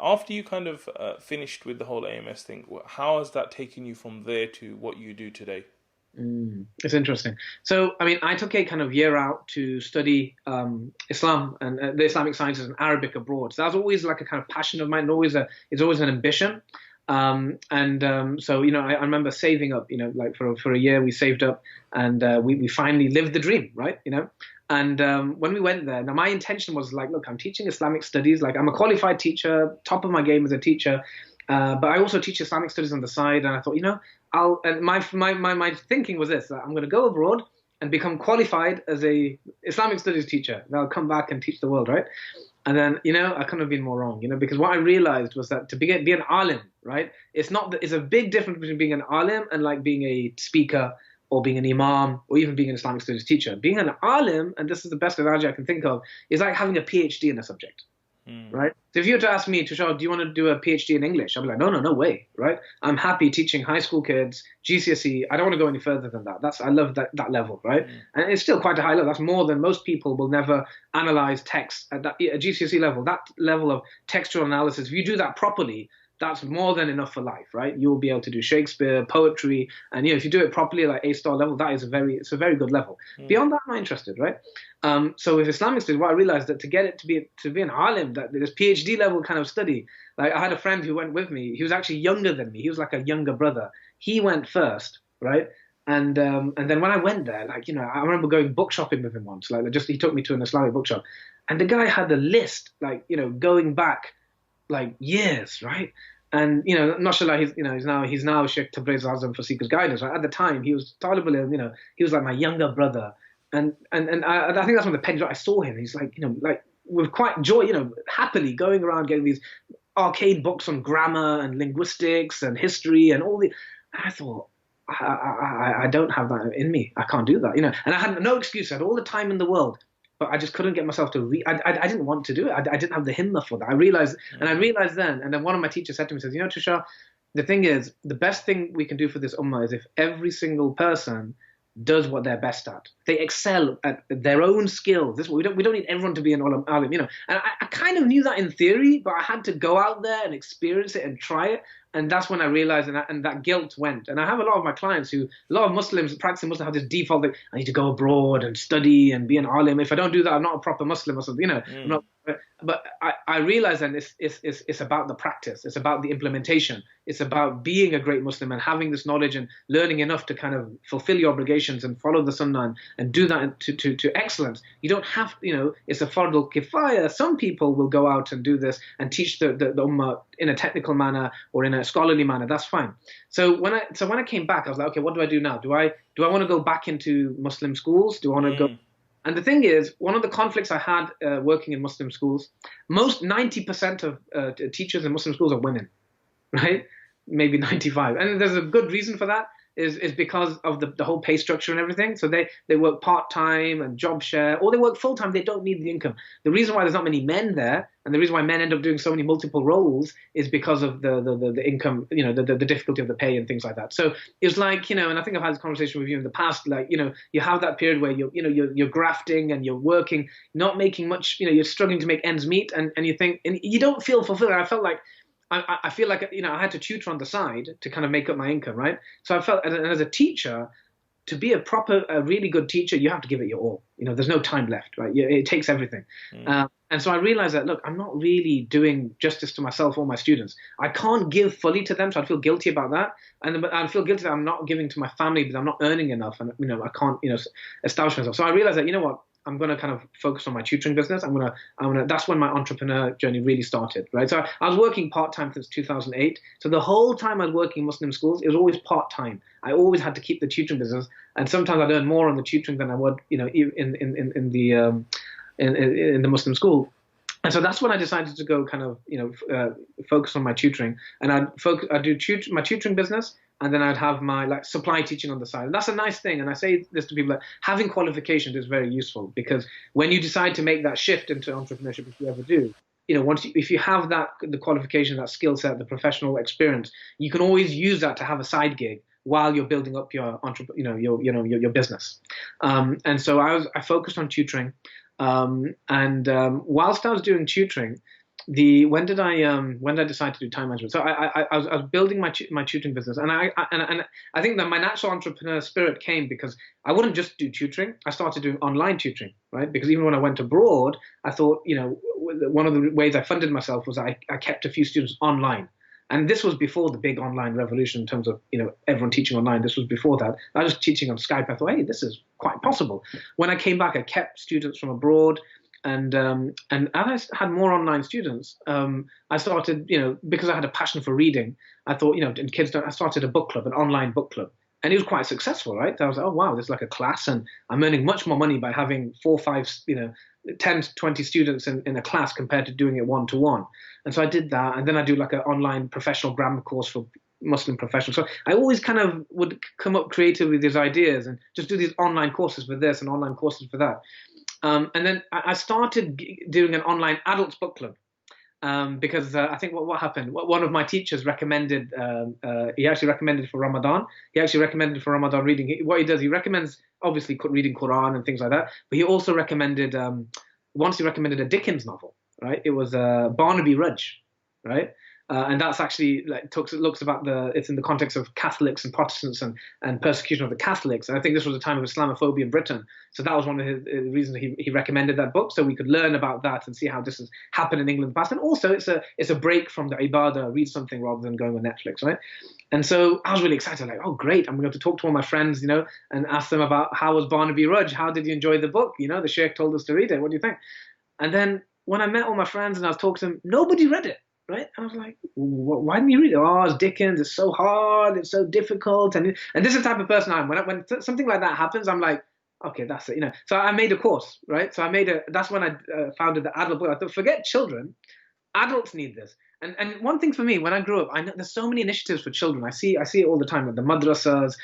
After you kind of finished with the whole AMS thing, how has that taken you from there to what you do today? It's interesting. So, I mean, I took a kind of year out to study Islam and the Islamic sciences and Arabic abroad. So that was always like a kind of passion of mine, it's always an ambition. So, I remember saving up, like for a year we saved up and we finally lived the dream, right? And when we went there, now my intention was like, look, I'm teaching Islamic studies, like I'm a qualified teacher, top of my game as a teacher, but I also teach Islamic studies on the side. And I thought, and my thinking was this, that I'm going to go abroad and become qualified as a Islamic studies teacher. Then I'll come back and teach the world, right? And then, I couldn't have been more wrong, because what I realized was that to be an alim, right? It's a big difference between being an alim and like being a speaker or being an imam or even being an Islamic studies teacher. Being an alim, and this is the best analogy I can think of, is like having a PhD in a subject. Right? So if you were to ask me, Tushar, do you want to do a PhD in English? I'd be like, no way, right? I'm happy teaching high school kids, GCSE. I don't want to go any further than that. I love that level, right? And it's still quite a high level. That's more than most people will never analyze text at GCSE level. That level of textual analysis, if you do that properly, that's more than enough for life, right? You'll be able to do Shakespeare, poetry, and if you do it properly, like A-star level, it's a very good level. Beyond that, I'm not interested, right? So with Islamic studies, what I realized that to get it to be an alim, that this PhD level kind of study, like I had a friend who went with me. He was actually younger than me. He was like a younger brother. He went first, right? And then when I went there, like I remember going book shopping with him once. Like he took me to an Islamic bookshop, and the guy had the list, like going back like years, right? And mashallah, he's now Sheikh Tabriz Azam for Seekers Guidance. Right? At the time, he was Talib Ilm, he was like my younger brother, and I think that's when the penny dropped. I saw him. He's like like with quite joy, happily going around getting these arcade books on grammar and linguistics and history and all the. And I thought, I don't have that in me. I can't do that, And I had no excuse. I had all the time in the world. But I just couldn't get myself to I didn't want to do it. I didn't have the himmah for that. I realized then, and then one of my teachers said to me, says, Tushar, the thing is, the best thing we can do for this ummah is if every single person does what they're best at. They excel at their own skills. We don't need everyone to be an alim, And I kind of knew that in theory, but I had to go out there and experience it and try it. And that's when I realized, and that guilt went. And I have a lot of my clients a lot of Muslims, practicing Muslims, have this default that I need to go abroad and study and be an alim. If I don't do that, I'm not a proper Muslim or something, I'm not. But I realized then it's about the practice. It's about the implementation. It's about being a great Muslim and having this knowledge and learning enough to kind of fulfill your obligations and follow the sunnah and do that to excellence. You don't have, it's a fard al-kifaya. Some people will go out and do this and teach the ummah in a technical manner or in a scholarly manner. That's fine. So when I came back, I was like, okay, what do I do now? Do I want to go back into Muslim schools? Do I want to go? And the thing is, one of the conflicts I had working in Muslim schools, 90% of teachers in Muslim schools are women, right? Maybe 95. And there's a good reason for that. Is because of the whole pay structure and everything. So they work part-time and job share, or they work full-time. They don't need the income. The reason why there's not many men there, and the reason why men end up doing so many multiple roles, is because of the income, the difficulty of the pay and things like that. So it's like, and I think I've had this conversation with you in the past, like, you have that period where you're grafting and you're working, not making much, you're struggling to make ends meet, and you think, and you don't feel fulfilled. I felt like, I feel like, I had to tutor on the side to kind of make up my income, right? So I felt, and as a teacher, to be a really good teacher, you have to give it your all. There's no time left, right? It takes everything. And so I realized that, look, I'm not really doing justice to myself or my students. I can't give fully to them, so I'd feel guilty about that. And I feel guilty that I'm not giving to my family because I'm not earning enough, and I can't, establish myself. So I realized that, what? I'm going to kind of focus on my tutoring business. That's when my entrepreneur journey really started, right? So I was working part-time since 2008. So the whole time I was working in Muslim schools, it was always part-time. I always had to keep the tutoring business. And sometimes I'd earn more on the tutoring than I would, in the Muslim school. And so that's when I decided to go kind of, focus on my tutoring. And I'd do my tutoring business, and then I'd have my supply teaching on the side. And that's a nice thing. And I say this to people, that having qualifications is very useful, because when you decide to make that shift into entrepreneurship, if you ever do, if you have the qualification, that skill set, the professional experience, you can always use that to have a side gig while you're building up your your business. And so I focused on tutoring. Whilst I was doing tutoring, when did I decide to do time management? So I was building my tutoring business, and I think that my natural entrepreneur spirit came because I wouldn't just do tutoring. I started doing online tutoring, right? Because even when I went abroad, I thought, one of the ways I funded myself was I kept a few students online. And this was before the big online revolution in terms of, everyone teaching online. This was before that. I was teaching on Skype. I thought, hey, this is quite possible. When I came back, I kept students from abroad. And as I had more online students, I started, because I had a passion for reading, I thought, and I started a book club, an online book club. And it was quite successful, right? I was like, oh, wow, there's like a class, and I'm earning much more money by having 4, 5, 10 to 20 students in a class compared to doing it one-to-one. And so I did that. And then I do like an online professional grammar course for Muslim professionals. So I always kind of would come up creatively with these ideas and just do these online courses for this and online courses for that. And then I started doing an online adults book club. Because I think what happened, one of my teachers recommended, he actually recommended for Ramadan. He actually recommended for Ramadan reading. What he does, he recommends obviously reading Quran and things like that. But he also recommended, once he recommended a Dickens novel, right? It was Barnaby Rudge, right? And that's actually looks about it's in the context of Catholics and Protestants and persecution of the Catholics. And I think this was a time of Islamophobia in Britain. So that was one of the reasons he recommended that book, so we could learn about that and see how this has happened in England in the past. And also it's a break from the ibadah, read something rather than going on Netflix, right? And so I was really excited, like, oh great, I'm going to talk to all my friends, and ask them about how was Barnaby Rudge? How did you enjoy the book? The Sheikh told us to read it. What do you think? And then when I met all my friends and I was talking to them, nobody read it. Right? And I was like, why didn't you read it? Oh, it's Dickens. It's so hard. It's so difficult. And this is the type of person I am. When something like that happens, I'm like, okay, that's it. So I made a course, right? So that's when I founded the adult book. I thought, forget children. Adults need this. And one thing for me, when I grew up, I know there's so many initiatives for children. I see it all the time, like the madrasas,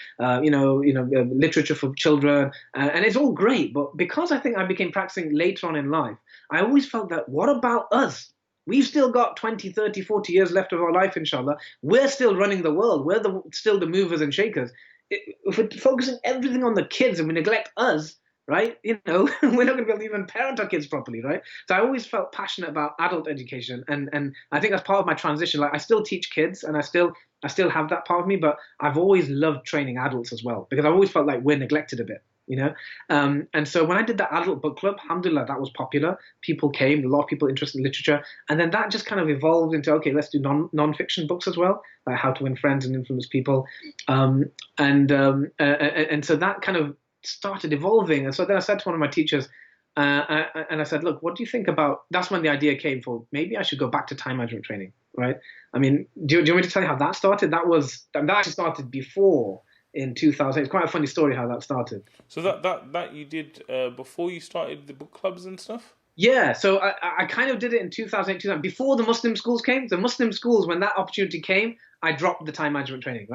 literature for children, and it's all great. But because I think I became practicing later on in life, I always felt that, what about us? We've still got 20, 30, 40 years left of our life, inshallah. We're still running the world. We're still the movers and shakers. If we're focusing everything on the kids and we neglect us, right, we're not going to be able to even parent our kids properly, right? So I always felt passionate about adult education. And I think that's part of my transition. Like, I still teach kids and I still have that part of me, but I've always loved training adults as well, because I've always felt like we're neglected a bit. And so when I did that adult book club, alhamdulillah, that was popular. People came, a lot of people interested in literature. And then that just kind of evolved into, okay, let's do non-fiction books as well, like How to Win Friends and Influence People. And so that kind of started evolving. And so then I said to one of my teachers, and I said, look, what do you think about, that's when the idea came for, maybe I should go back to time management training, right? I mean, do you want me to tell you how that started? That actually started before, in 2000. It's quite a funny story how that started. So that you did before you started the book clubs and stuff? Yeah, so I kind of did it in 2008, before the Muslim schools came. The Muslim schools, when that opportunity came, I dropped the time management training.